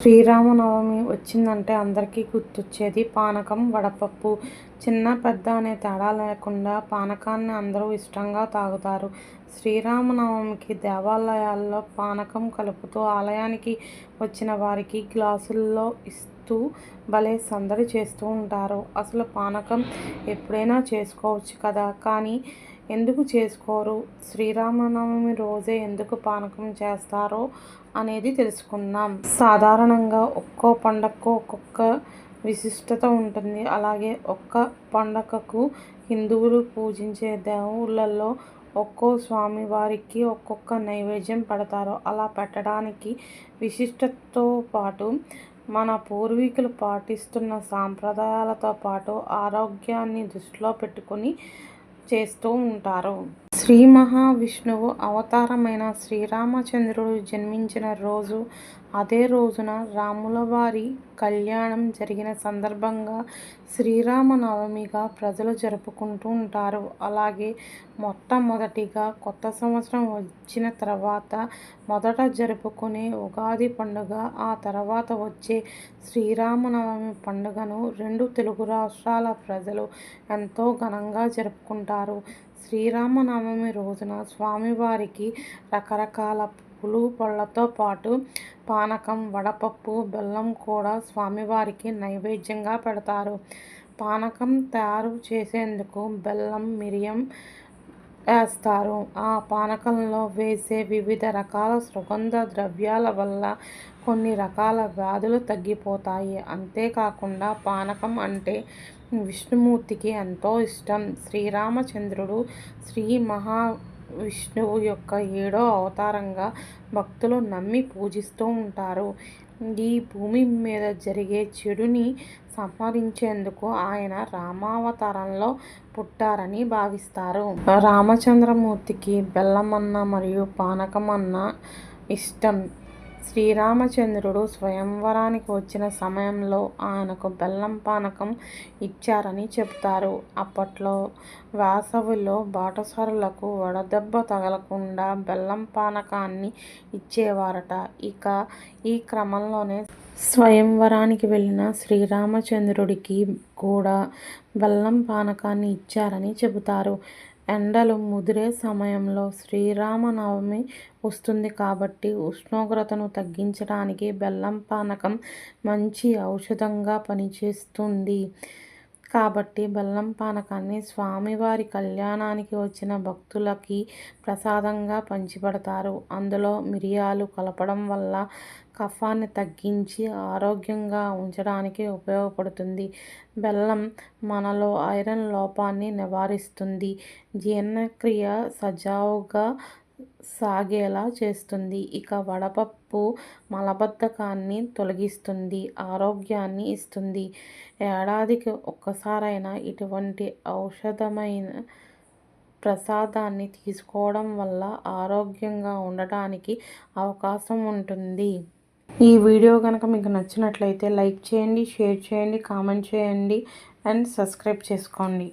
శ్రీరామనవమి వచ్చిందంటే అందరికీ గుర్తొచ్చేది పానకం, వడపప్పు. చిన్న పెద్ద అనే తేడా లేకుండా పానకాన్ని అందరూ ఇష్టంగా తాగుతారు. శ్రీరామనవమికి దేవాలయాల్లో పానకం కలుపుతూ ఆలయానికి వచ్చిన వారికి గ్లాసుల్లో ఇస్తూ భలే సందడి చేస్తూ ఉంటారు. అసలు పానకం ఎప్పుడైనా చేసుకోవచ్చు కదా, కానీ ఎందుకు చేసుకోరు, శ్రీరామనవమి రోజే ఎందుకు పానకం చేస్తారో అనేది తెలుసుకుందాం. సాధారణంగా ఒక్కో పండగకు ఒక్కొక్క విశిష్టత ఉంటుంది. అలాగే ఒక్క పండగకు హిందువులు పూజించే దేవుళ్ళల్లో ఒక్కో స్వామి వారికి ఒక్కొక్క నైవేద్యం పెడతారు. అలా పెట్టడానికి విశిష్టతతో పాటు మన పూర్వీకులు పాటిస్తున్న సాంప్రదాయాలతో పాటు ఆరోగ్యాన్ని దృష్టిలో పెట్టుకుని చేస్తూ ఉంటారు. శ్రీ మహావిష్ణువు అవతారమైన శ్రీరామచంద్రుడు జన్మించిన రోజు, అదే రోజున రాములవారి కళ్యాణం జరిగిన సందర్భంగా శ్రీరామనవమిగా ప్రజలు జరుపుకుంటూ ఉంటారు. అలాగే మొట్టమొదటిగా కొత్త సంవత్సరం వచ్చిన తర్వాత మొదట జరుపుకునే ఉగాది పండుగ, ఆ తర్వాత వచ్చే శ్రీరామనవమి పండుగను రెండు తెలుగు రాష్ట్రాల ప్రజలు ఎంతో ఘనంగా జరుపుకుంటారు. శ్రీరామనవమి రోజున స్వామివారికి రకరకాల పూలు పళ్ళతో పాటు పానకం, వడపప్పు, బెల్లం కూడా స్వామివారికి నైవేద్యంగా పెడతారు. పానకం తయారు చేసేందుకు బెల్లం, మిరియం వేస్తారు. ఆ పానకంలో వేసే వివిధ రకాల సుగంధ ద్రవ్యాల వల్ల కొన్ని రకాల వ్యాధులు తగ్గిపోతాయి. అంతేకాకుండా పానకం అంటే విష్ణుమూర్తికి ఎంతో ఇష్టం. శ్రీరామచంద్రుడు శ్రీ మహావిష్ణువు యొక్క 7వ అవతారంగా భక్తులు నమ్మి పూజిస్తూ ఉంటారు. ఈ భూమి మీద జరిగే చెడుని సంహరించేందుకు ఆయన రామావతారంలో పుట్టారని భావిస్తారు. రామచంద్రమూర్తికి బెల్లమన్న మరియు పానకం అన్న ఇష్టం. శ్రీరామచంద్రుడు స్వయంవరానికి వచ్చిన సమయంలో ఆయనకు బెల్లం పానకం ఇచ్చారని చెబుతారు. అప్పట్లో వేసవిలో బాటసారులకు వడదెబ్బ తగలకుండా బెల్లం పానకాన్ని ఇచ్చేవారట. ఇక ఈ క్రమంలోనే స్వయంవరానికి వెళ్ళిన శ్రీరామచంద్రుడికి కూడా బెల్లం పానకాన్ని ఇచ్చారని చెబుతారు. ఎండలు ముదిరే సమయంలో శ్రీరామనవమి వస్తుంది కాబట్టి ఉష్ణోగ్రతను తగ్గించడానికి బెల్లం పానకం మంచి ఔషధంగా పనిచేస్తుంది. కాబట్టి బెల్లం పానకాన్ని స్వామివారి కళ్యాణానికి వచ్చిన భక్తులకి ప్రసాదంగా పంచిపెడతారు. అందులో మిరియాలు కలపడం వల్ల కఫాన్ని తగ్గించి ఆరోగ్యంగా ఉంచడానికి ఉపయోగపడుతుంది. బెల్లం మనలో ఐరన్ లోపాన్ని నివారిస్తుంది, జీర్ణక్రియ సజావుగా సాగేలా చేస్తుంది. ఇక వడపప్పు మలబద్ధకాన్ని తొలగిస్తుంది, ఆరోగ్యాన్ని ఇస్తుంది. ఏడాదికి ఒక్కసారైనా ఇటువంటి ఔషధమైన ప్రసాదాన్ని తీసుకోవడం వల్ల ఆరోగ్యంగా ఉండడానికి అవకాశం ఉంటుంది. ఈ వీడియో కనుక మీకు నచ్చినట్లయితే లైక్ చేయండి, షేర్ చేయండి, కామెంట్ చేయండి అండ్ సబ్స్క్రైబ్ చేసుకోండి.